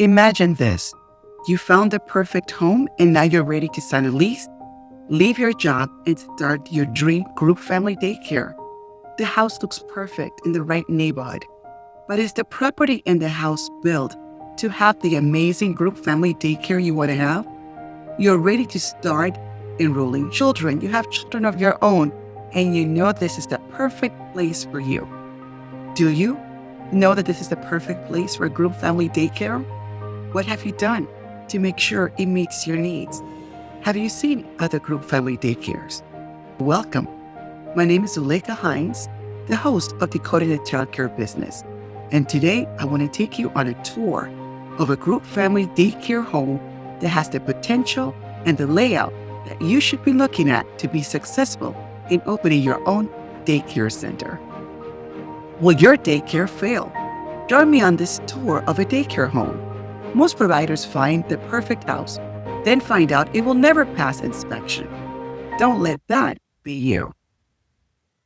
Imagine this. You found the perfect home and now you're ready to sign a lease, leave your job, and start your dream group family daycare. The house looks perfect in the right neighborhood, but is the property and the house built to have the amazing group family daycare you want to have? You're ready to start enrolling children. You have children of your own, and you know this is the perfect place for you. Do you know that this is the perfect place for group family daycare? What have you done to make sure it meets your needs? Have you seen other group family daycares? Welcome. My name is Zuleika Hines, the host of Decoding the Childcare Business. And today I want to take you on a tour of a group family daycare home that has the potential and the layout that you should be looking at to be successful in opening your own daycare center. Will your daycare fail? Join me on this tour of a daycare home. Most providers find the perfect house, then find out it will never pass inspection. Don't let that be you.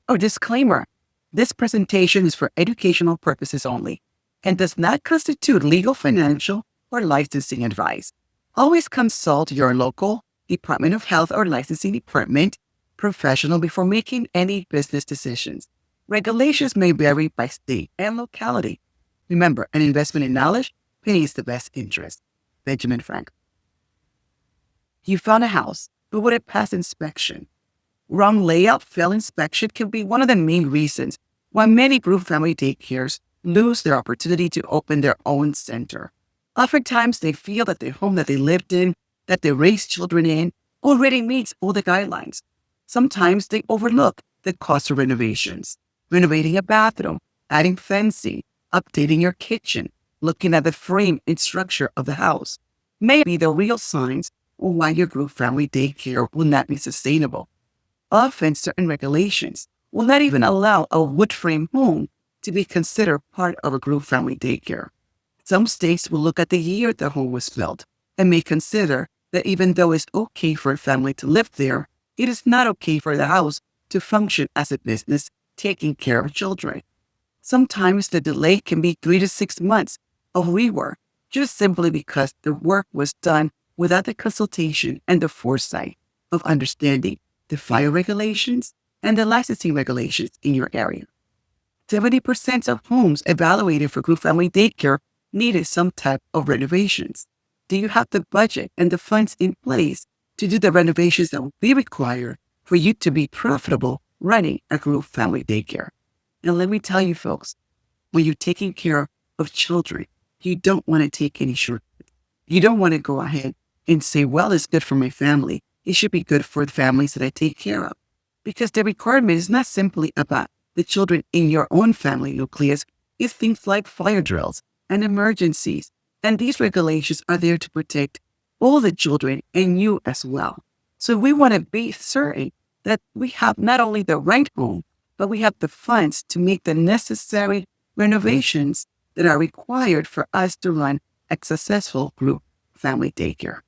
Oh, disclaimer. This presentation is for educational purposes only and does not constitute legal, financial, or licensing advice. Always consult your local Department of Health or licensing department professional before making any business decisions. Regulations may vary by state and locality. Remember, an investment in knowledge pays the best interest. Benjamin Franklin. You found a house, but would it pass inspection? Wrong layout, failed inspection can be one of the main reasons why many group family daycares lose their opportunity to open their own center. Oftentimes, they feel that the home that they lived in, that they raised children in, already meets all the guidelines. Sometimes they overlook the cost of renovations, renovating a bathroom, adding fencing, updating your kitchen, looking at the frame and structure of the house may be the real signs of why your group family daycare will not be sustainable. Often, certain regulations will not even allow a wood frame home to be considered part of a group family daycare. Some states will look at the year the home was built and may consider that even though it's okay for a family to live there, it is not okay for the house to function as a business taking care of children. Sometimes the delay can be 3 to 6 months of rework, just simply because the work was done without the consultation and the foresight of understanding the fire regulations and the licensing regulations in your area. 70% of homes evaluated for group family daycare needed some type of renovations. Do you have the budget and the funds in place to do the renovations that will be required for you to be profitable running a group family daycare? And let me tell you, folks, when you're taking care of children, you don't want to take any shortcuts. You don't want to go ahead and say, well, it's good for my family. It should be good for the families that I take care of. Because the requirement is not simply about the children in your own family nucleus. It's things like fire drills and emergencies. And these regulations are there to protect all the children and you as well. So we want to be certain that we have not only the right home, but we have the funds to make the necessary renovations that are required for us to run a successful group family daycare.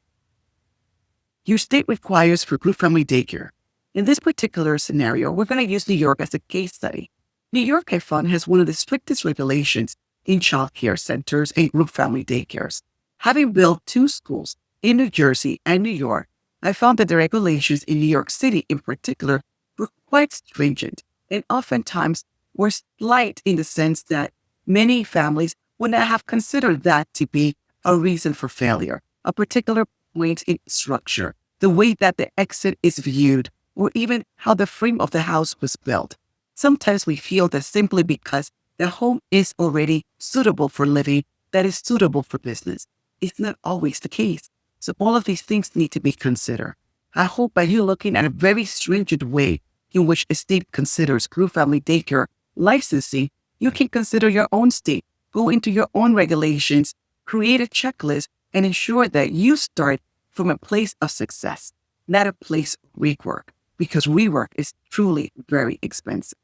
Your state requires for group family daycare. In this particular scenario, we're going to use New York as a case study. New York, I found, has one of the strictest regulations in child care centers and group family daycares. Having built 2 schools in New Jersey and New York, I found that the regulations in New York City in particular were quite stringent and oftentimes were slight in the sense that many families would not have considered that to be a reason for failure, a particular point in structure, the way that the exit is viewed, or even how the frame of the house was built. Sometimes we feel that simply because the home is already suitable for living, that is suitable for business. It's not always the case. So all of these things need to be considered. I hope by you looking at a very stringent way in which a state considers group family daycare licensing, you can consider your own state, go into your own regulations, create a checklist, and ensure that you start from a place of success, not a place of rework, because rework is truly very expensive.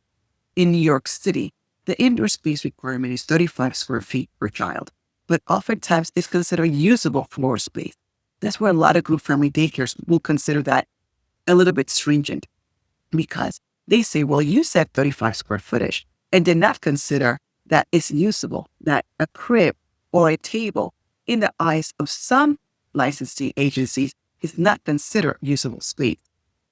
In New York City, the indoor space requirement is 35 square feet per child, but oftentimes it's considered usable floor space. That's where a lot of group family daycares will consider that a little bit stringent, because they say, well, you said 35 square footage and did not consider that it's usable, that a crib or a table in the eyes of some licensing agencies, is not considered usable space.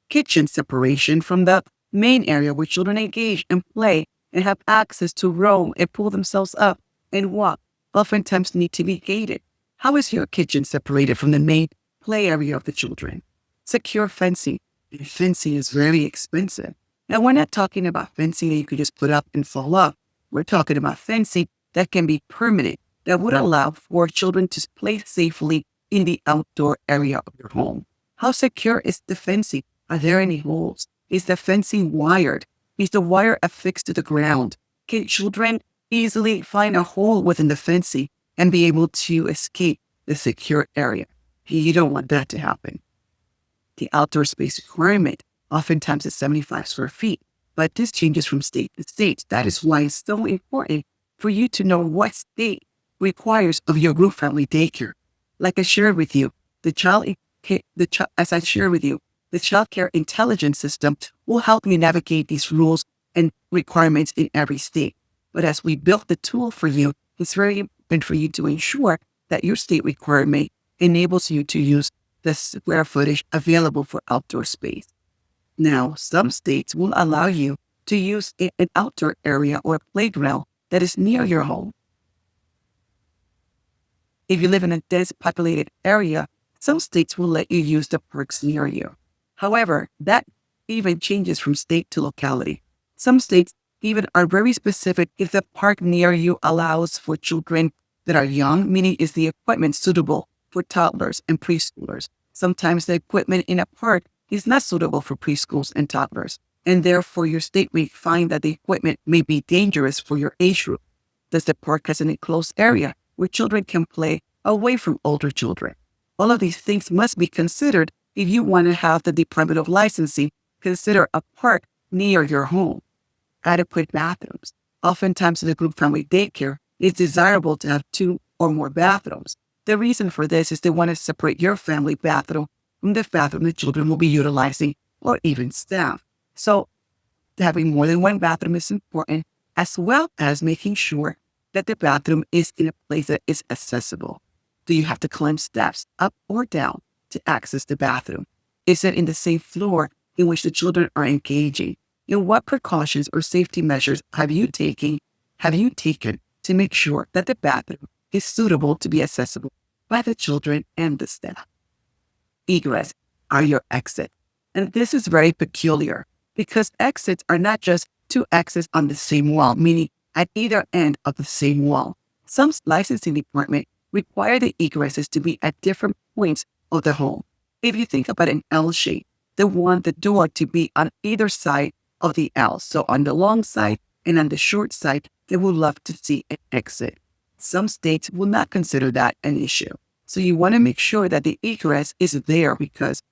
Kitchen separation from the main area where children engage and play and have access to roam and pull themselves up and walk oftentimes need to be gated. How is your kitchen separated from the main play area of the children? Secure fencing. And fencing is very expensive. Now, we're not talking about fencing that you could just put up and fall off. We're talking about fencing that can be permanent, that would allow for children to play safely in the outdoor area of your home. How secure is the fencing? Are there any holes? Is the fencing wired? Is the wire affixed to the ground? Can children easily find a hole within the fencing and be able to escape the secure area? You don't want that to happen. The outdoor space requirement oftentimes is 75 square feet, but this changes from state to state. That is why it's so important for you to know what state requires of your group family daycare. Like I shared with you, as I shared with you, the child care intelligence system will help you navigate these rules and requirements in every state. But as we built the tool for you, it's very important for you to ensure that your state requirement enables you to use the square footage available for outdoor space. Now, some states will allow you to use an outdoor area or a playground that is near your home. If you live in a dense populated area, some states will let you use the parks near you. However, that even changes from state to locality. Some states even are very specific if the park near you allows for children that are young, meaning is the equipment suitable for toddlers and preschoolers. Sometimes the equipment in a park is not suitable for preschools and toddlers, and therefore your state may find that the equipment may be dangerous for your age group. Does the park has an enclosed area where children can play away from older children? All of these things must be considered if you want to have the Department of Licensing consider a park near your home. Adequate bathrooms. Oftentimes in a group family daycare, it's desirable to have 2 or more bathrooms. The reason for this is they want to separate your family bathroom from the bathroom the children will be utilizing or even staff. So having more than one bathroom is important, as well as making sure that the bathroom is in a place that is accessible. Do you have to climb steps up or down to access the bathroom? Is it in the same floor in which the children are engaging? And what precautions or safety measures have you taken to make sure that the bathroom is suitable to be accessible by the children and the staff? Egress are your exits. And this is very peculiar because exits are not just 2 exits on the same wall, meaning at either end of the same wall. Some licensing department require the egresses to be at different points of the home. If you think about an L shape, they want the door to be on either side of the L. So on the long side and on the short side, they would love to see an exit. Some states will not consider that an issue. So you want to make sure that the egress is there because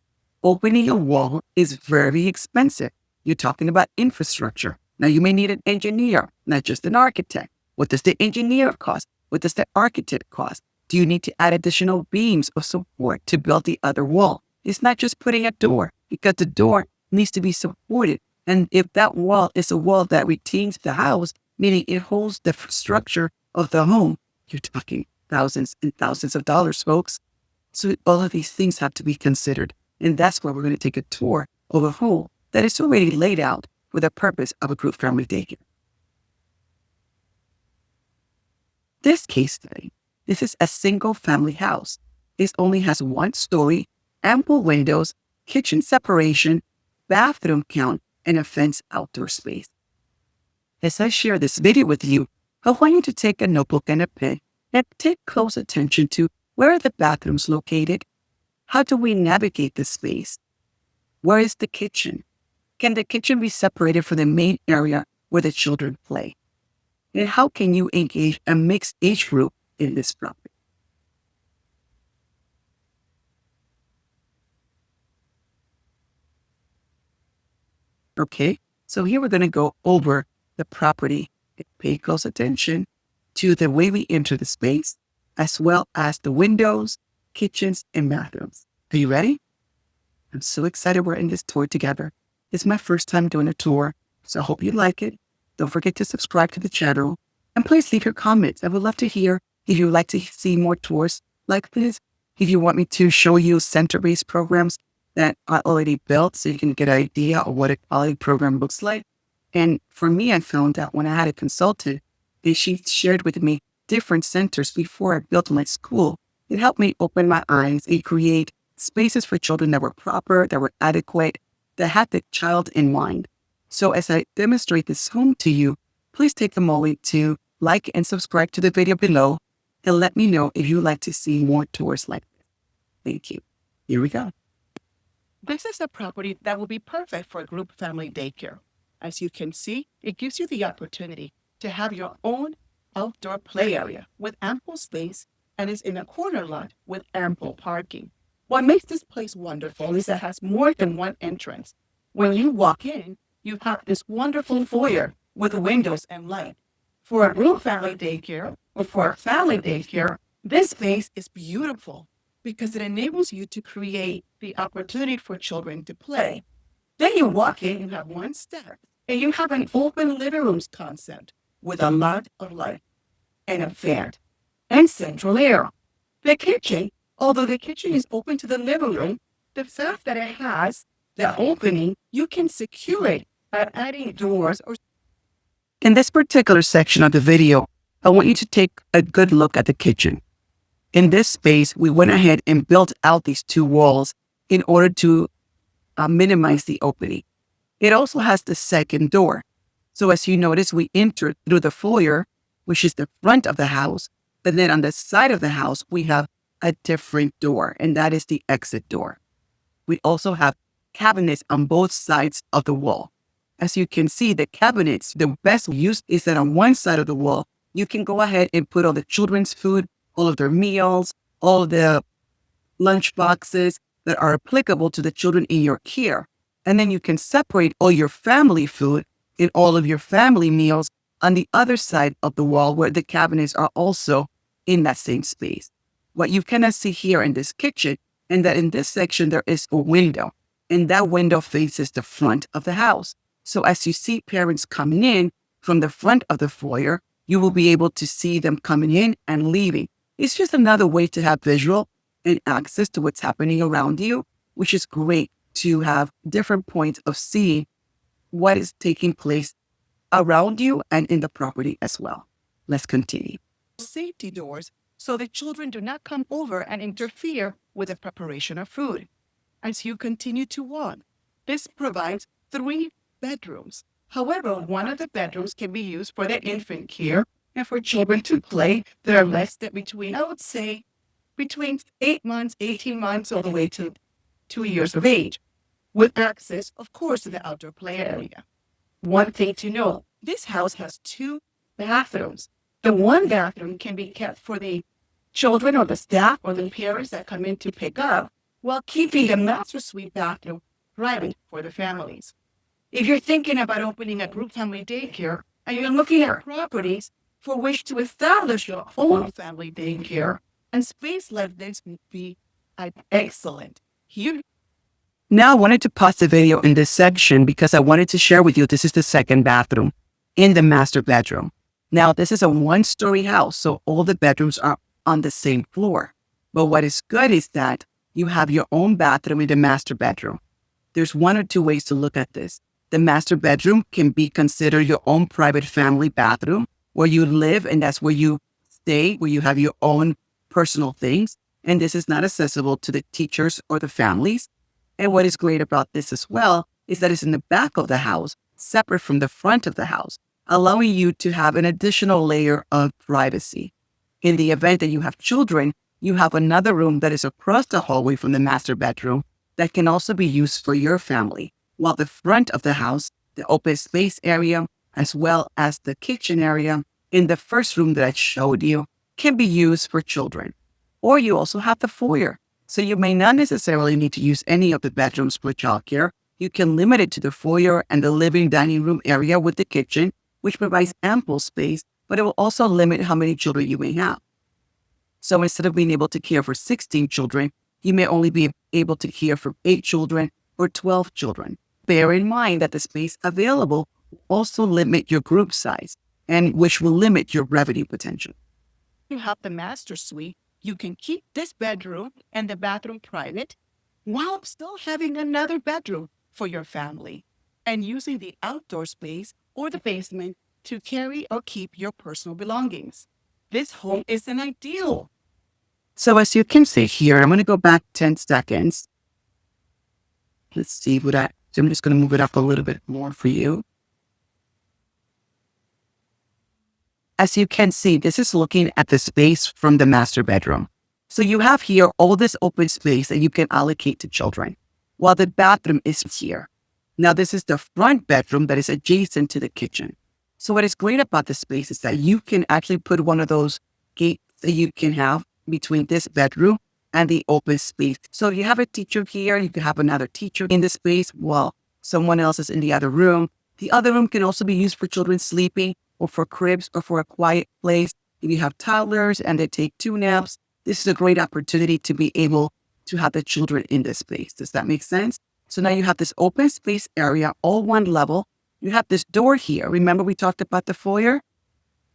opening a wall is very expensive. You're talking about infrastructure. Now you may need an engineer, not just an architect. What does the engineer cost? What does the architect cost? Do you need to add additional beams of support to build the other wall? It's not just putting a door because the door needs to be supported. And if that wall is a wall that retains the house, meaning it holds the structure of the home, you're talking thousands and thousands of dollars, folks. So all of these things have to be considered. And that's why we're going to take a tour of a home that is already laid out for the purpose of a group family daycare. This case study, this is a single family house. This only has 1 story, ample windows, kitchen separation, bathroom count, and a fenced outdoor space. As I share this video with you, I want you to take a notebook and a pen and take close attention to where are the bathrooms located? How do we navigate the space? Where is the kitchen? Can the kitchen be separated from the main area where the children play? And how can you engage a mixed age group in this property? Okay, so here we're going to go over the property and pay close attention to the way we enter the space, as well as the windows, kitchens, and bathrooms. Are you ready? I'm so excited we're in this tour together. It's my first time doing a tour, so I hope you like it. Don't forget to subscribe to the channel, and please leave your comments. I would love to hear if you would like to see more tours like this. If you want me to show you center-based programs that are already built so you can get an idea of what a quality program looks like. And for me, I found out when I had a consultant and she shared with me different centers before I built my school. It helped me open my eyes and create spaces for children that were proper, that were adequate, that had the child in mind. So as I demonstrate this home to you, please take a moment to like and subscribe to the video below and let me know if you'd like to see more tours like this. Thank you. Here we go. This is a property that will be perfect for a group family daycare. As you can see, it gives you the opportunity to have your own outdoor play area with ample space and is in a corner lot with ample parking. What makes this place wonderful is that it has more than one entrance. When you walk in, you have this wonderful foyer with windows and light. For a group family daycare or for a family daycare, this space is beautiful because it enables you to create the opportunity for children to play. Then you walk in, you have one step, and you have an open living rooms concept with a lot of light and a fan and central air. The kitchen, although the kitchen is open to the living room, the fact that it has the opening, you can secure it by adding doors or. In this particular section of the video, I want you to take a good look at the kitchen. In this space, we went ahead and built out these two walls in order to minimize the opening. It also has the second door. So as you notice, we entered through the foyer, which is the front of the house. But then on the side of the house, we have a different door, and that is the exit door. We also have cabinets on both sides of the wall. As you can see, the cabinets, the best use is that on one side of the wall, you can go ahead and put all the children's food, all of their meals, all of the lunch boxes that are applicable to the children in your care. And then you can separate all your family food and all of your family meals on the other side of the wall where the cabinets are also in that same space. What you cannot see here in this kitchen, and that in this section, there is a window, and that window faces the front of the house. So as you see parents coming in from the front of the foyer, you will be able to see them coming in and leaving. It's just another way to have visual and access to what's happening around you, which is great to have different points of seeing what is taking place around you and in the property as well. Let's continue. Safety doors so the children do not come over and interfere with the preparation of food. As you continue to walk, this provides 3 bedrooms. However, one of the bedrooms can be used for the infant care and for children to play that are less than between 8 months, 18 months, all the way to 2 years of age, with access, of course, to the outdoor play area. One thing to know, this house has 2 bathrooms. The one bathroom can be kept for the children or the staff or the parents that come in to pick up, while keeping the master suite bathroom private for the families. If you're thinking about opening a group family daycare and you're looking at properties for which to establish your own family daycare, and space like this would be excellent. Now I wanted to pause the video in this section because I wanted to share with you this is the second bathroom in the master bedroom. Now this is a 1-story house, so all the bedrooms are on the same floor. But what is good is that you have your own bathroom in the master bedroom. There's 1 or 2 ways to look at this. The master bedroom can be considered your own private family bathroom where you live and that's where you stay, where you have your own personal things. And this is not accessible to the teachers or the families. And what is great about this as well is that it's in the back of the house, separate from the front of the house, allowing you to have an additional layer of privacy. In the event that you have children, you have another room that is across the hallway from the master bedroom that can also be used for your family, while the front of the house, the open space area, as well as the kitchen area in the first room that I showed you, can be used for children. Or you also have the foyer. So you may not necessarily need to use any of the bedrooms for childcare. You can limit it to the foyer and the living dining room area with the kitchen, which provides ample space, but it will also limit how many children you may have. So instead of being able to care for 16 children, you may only be able to care for 8 children or 12 children. Bear in mind that the space available will also limit your group size, and which will limit your revenue potential. You have the master suite. You can keep this bedroom and the bathroom private while still having another bedroom for your family and using the outdoor space or the basement to carry or keep your personal belongings. This home is an ideal. So as you can see here, I'm going to go back 10 seconds. Let's see so I'm just going to move it up a little bit more for you. As you can see, this is looking at the space from the master bedroom. So you have here all this open space that you can allocate to children, while the bathroom is here. Now, this is the front bedroom that is adjacent to the kitchen. So what is great about this space is that you can actually put one of those gates that you can have between this bedroom and the open space. So if you have a teacher here, you can have another teacher in the space while someone else is in the other room. The other room can also be used for children sleeping or for cribs or for a quiet place. If you have toddlers and they take 2 naps, this is a great opportunity to be able to have the children in this space. Does that make sense? So now you have this open space area, all one level. You have this door here. Remember we talked about the foyer?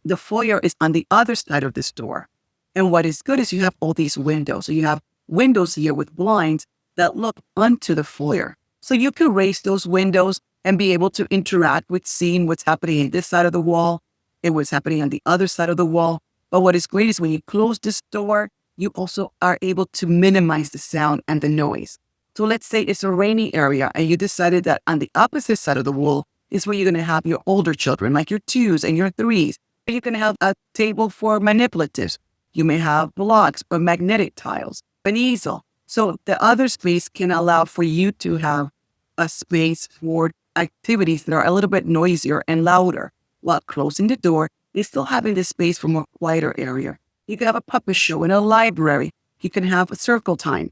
The foyer is on the other side of this door. And what is good is you have all these windows. So you have windows here with blinds that look onto the foyer. So you can raise those windows and be able to interact with seeing what's happening in this side of the wall and what's happening on the other side of the wall. But what is great is when you close this door, you also are able to minimize the sound and the noise. So let's say it's a rainy area and you decided that on the opposite side of the wall is where you're going to have your older children, like your 2s and your 3s. You can have a table for manipulatives. You may have blocks or magnetic tiles, an easel. So the other space can allow for you to have a space for activities that are a little bit noisier and louder while closing the door and still having the space for more quieter area. You can have a puppet show in a library. You can have a circle time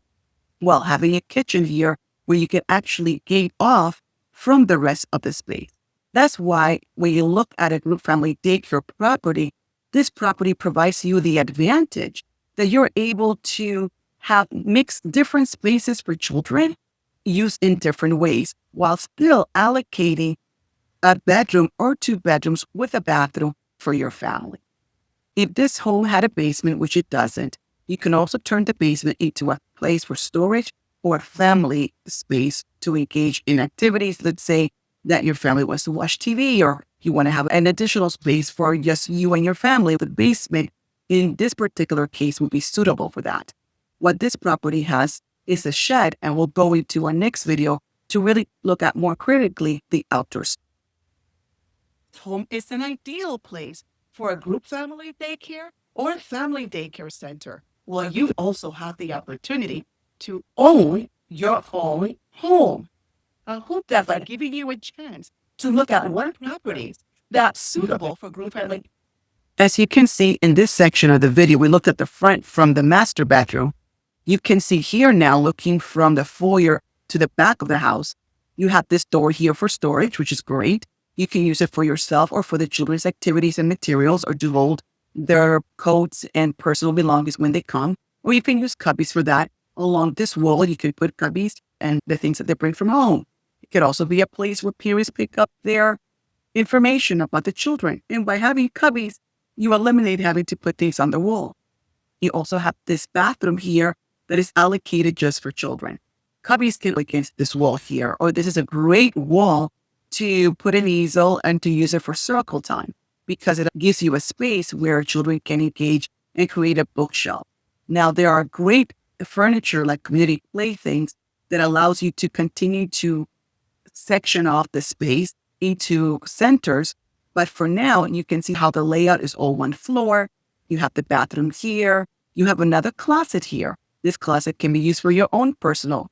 while having a kitchen here where you can actually gate off from the rest of the space. That's why when you look at a group family daycare property, this property provides you the advantage that you're able to have mixed different spaces for children used in different ways while still allocating a bedroom or 2 bedrooms with a bathroom for your family. If this home had a basement, which it doesn't, you can also turn the basement into a place for storage or family space to engage in activities. Let's say that your family wants to watch TV or you want to have an additional space for just you and your family. The basement in this particular case would be suitable for that. What this property has is a shed, and we'll go into our next video to really look at more critically the outdoors. Home is an ideal place for a group family daycare or a family daycare center. Well, you also have the opportunity to own your own home. I hope that by giving you a chance to look at one properties that's suitable for group family. As you can see in this section of the video, we looked at the front from the master bedroom. You can see here now, looking from the foyer to the back of the house, you have this door here for storage, which is great. You can use it for yourself or for the children's activities and materials, or to hold their coats and personal belongings when they come. Or you can use cubbies for that. Along this wall, you can put cubbies and the things that they bring from home. It could also be a place where parents pick up their information about the children. And by having cubbies, you eliminate having to put things on the wall. You also have this bathroom here that is allocated just for children. Cubbies can go against this wall here, or this is a great wall to put an easel and to use it for circle time because it gives you a space where children can engage and create a bookshelf. Now, there are great furniture like community playthings that allows you to continue to section off the space into centers. But for now, you can see how the layout is all one floor. You have the bathroom here. You have another closet here. This closet can be used for your own personal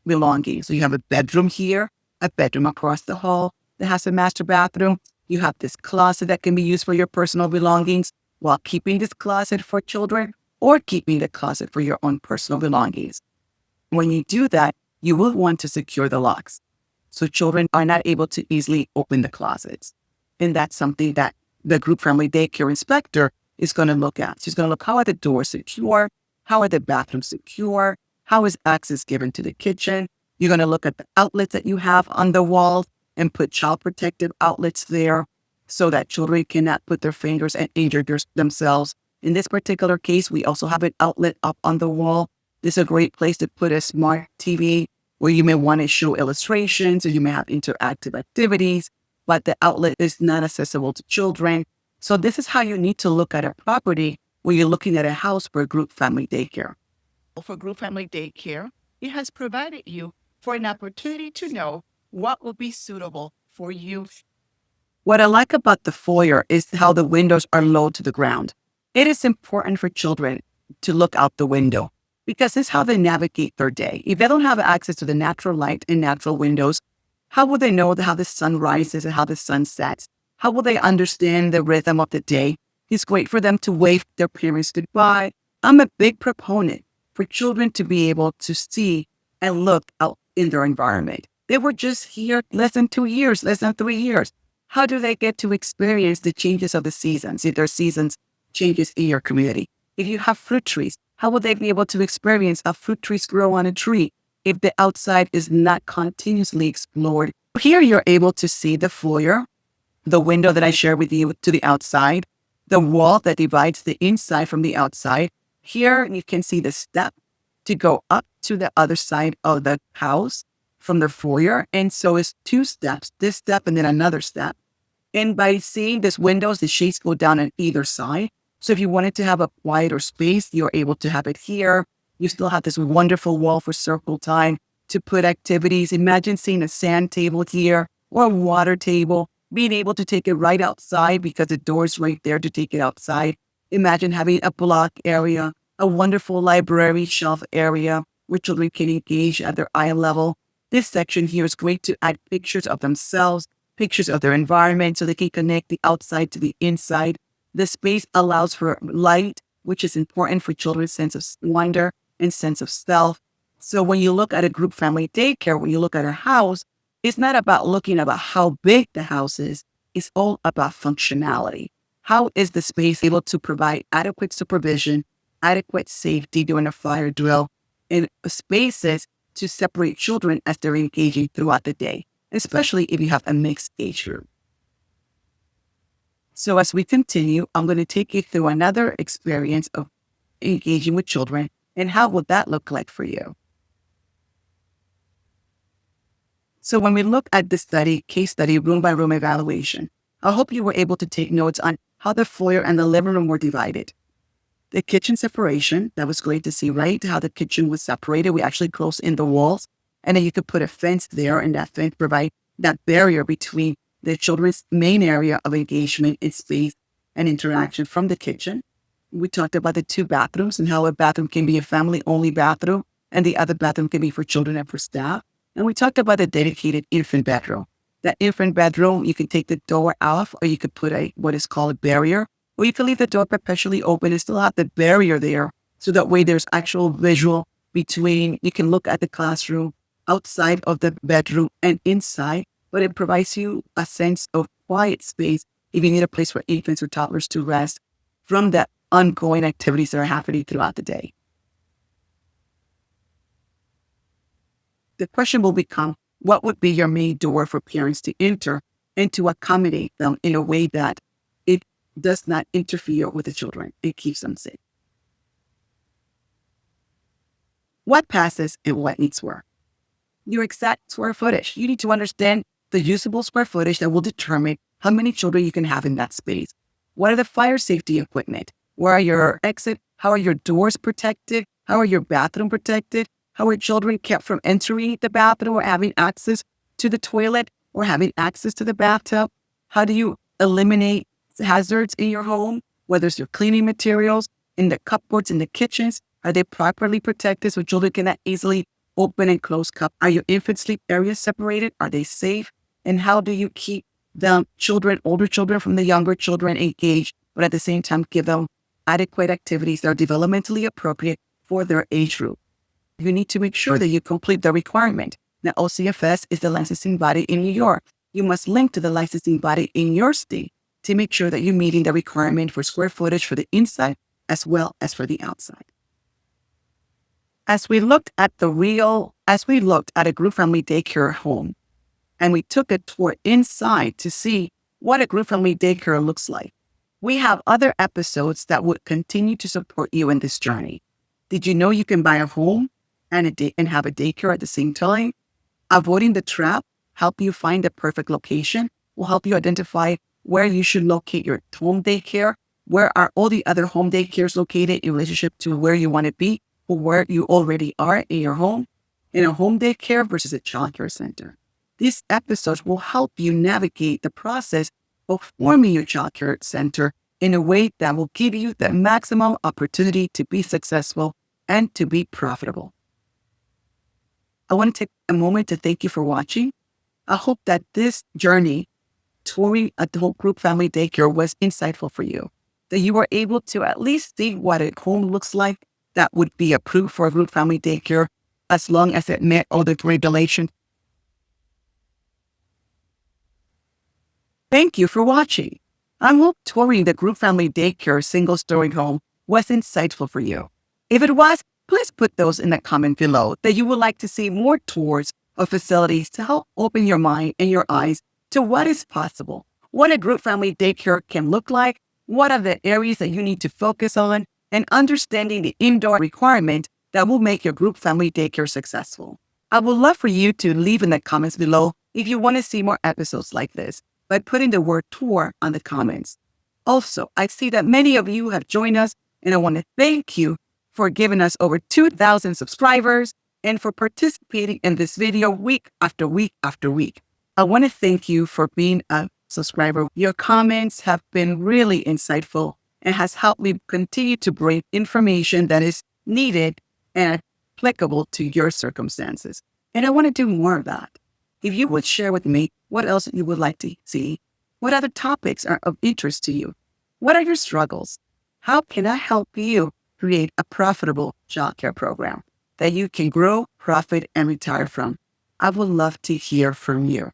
belongings. So you have a bedroom here, a bedroom across the hall that has a master bathroom. You have this closet that can be used for your personal belongings while keeping this closet for children or keeping the closet for your own personal belongings. When you do that, you will want to secure the locks so children are not able to easily open the closets. And that's something that the group family daycare inspector is going to look at. She's going to look, how are the doors secure? How are the bathrooms secure? How is access given to the kitchen? You're going to look at the outlets that you have on the walls and put child protective outlets there so that children cannot put their fingers and injure themselves In this particular case, we also have an outlet up on the wall. This is a great place to put a smart TV where you may want to show illustrations or you may have interactive activities, but the outlet is not accessible to children. So this is how you need to look at a property when you're looking at a house for a group family daycare. For group family daycare, it has provided you for an opportunity to know what will be suitable for you. What I like about the foyer is how the windows are low to the ground. It is important for children to look out the window because this is how they navigate their day. If they don't have access to the natural light and natural windows, how will they know how the sun rises and how the sun sets? How will they understand the rhythm of the day? It's great for them to wave their parents goodbye. I'm a big proponent for children to be able to see and look out in their environment. They were just here less than 2 years, less than 3 years. How do they get to experience the changes of the seasons, if there are seasons changes in your community? If you have fruit trees, how will they be able to experience how fruit trees grow on a tree if the outside is not continuously explored? Here you're able to see the foyer, the window that I shared with you to the outside, the wall that divides the inside from the outside. Here you can see the step to go up to the other side of the house from the foyer. And so it's 2 steps, this step and then another step. And by seeing these windows, the shades go down on either side. So if you wanted to have a quieter space, you're able to have it here. You still have this wonderful wall for circle time to put activities. Imagine seeing a sand table here or a water table, being able to take it right outside because the door is right there to take it outside. Imagine having a block area, a wonderful library shelf area where children can engage at their eye level. This section here is great to add pictures of themselves, pictures of their environment so they can connect the outside to the inside. The space allows for light, which is important for children's sense of wonder and sense of self. So when you look at a group family daycare, when you look at a house, it's not about looking about how big the house is. It's all about functionality. How is the space able to provide adequate supervision, adequate safety during a fire drill, and spaces to separate children as they're engaging throughout the day, especially if you have a mixed age group. So as we continue, I'm going to take you through another experience of engaging with children and how would that look like for you. So when we look at the study, case study, room by room evaluation, I hope you were able to take notes on how the foyer and the living room were divided. The kitchen separation, that was great to see, right? How the kitchen was separated. We actually closed in the walls and then you could put a fence there and that fence provide that barrier between the children's main area of engagement and space and interaction from the kitchen. We talked about the 2 bathrooms and how a bathroom can be a family-only bathroom and the other bathroom can be for children and for staff. And we talked about the dedicated infant bedroom. That infant bedroom, you can take the door off or you could put what is called a barrier, or you can leave the door perpetually open and still have the barrier there. So that way there's actual visual between, you can look at the classroom outside of the bedroom and inside, but it provides you a sense of quiet space if you need a place for infants or toddlers to rest from the ongoing activities that are happening throughout the day. The question will become, what would be your main door for parents to enter and to accommodate them in a way that it does not interfere with the children? It keeps them safe. What passes and what needs work? Your exact square footage. You need to understand the usable square footage that will determine how many children you can have in that space. What are the fire safety equipment? Where are your exit? How are your doors protected? How are your bathroom protected? How are children kept from entering the bathroom or having access to the toilet or having access to the bathtub? How do you eliminate hazards in your home? Whether it's your cleaning materials, in the cupboards, in the kitchens, are they properly protected so children cannot easily open and close cup? Are your infant sleep areas separated? Are they safe? And how do you keep the children, older children from the younger children engaged, but at the same time give them adequate activities that are developmentally appropriate for their age group? You need to make sure that you complete the requirement. Now, OCFS is the licensing body in New York. You must link to the licensing body in your state to make sure that you're meeting the requirement for square footage for the inside as well as for the outside. As we looked at a group family daycare home, and we took a tour inside to see what a group family daycare looks like, We have other episodes that would continue to support you in this journey. Did you know you can buy a home and have a daycare at the same time? Avoiding the trap help you find the perfect location, will help you identify where you should locate your home daycare, where are all the other home daycares located in relationship to where you want to be or where you already are in your home, in a home daycare versus a childcare center. These episodes will help you navigate the process of forming your childcare center in a way that will give you the maximum opportunity to be successful and to be profitable. I want to take a moment to thank you for watching. I hope that this journey touring adult group family daycare was insightful for you, that you were able to at least see what a home looks like that would be approved for a group family daycare as long as it met all the regulations. Thank you for watching. I hope touring the group family daycare single-story home was insightful for you. If it was, please put those in the comment below that you would like to see more tours of facilities to help open your mind and your eyes to what is possible, what a group family daycare can look like, what are the areas that you need to focus on, and understanding the indoor requirement that will make your group family daycare successful. I would love for you to leave in the comments below if you want to see more episodes like this by putting the word tour on the comments. Also, I see that many of you have joined us, and I want to thank you for giving us over 2,000 subscribers and for participating in this video week after week after week. I want to thank you for being a subscriber. Your comments have been really insightful and has helped me continue to bring information that is needed and applicable to your circumstances. And I want to do more of that. If you would share with me what else you would like to see, what other topics are of interest to you, what are your struggles? How can I help you create a profitable childcare program that you can grow, profit, and retire from? I would love to hear from you.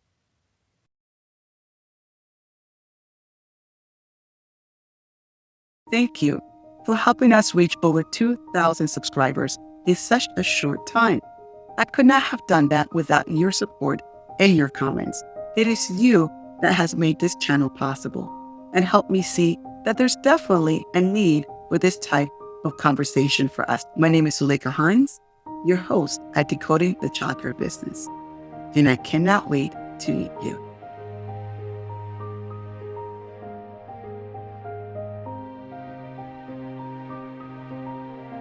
Thank you for helping us reach over 2,000 subscribers in such a short time. I could not have done that without your support and your comments. It is you that has made this channel possible and helped me see that there's definitely a need for this type of conversation for us. My name is Zuleika Hines, your host at Decoding the Childcare Business, and I cannot wait to meet you.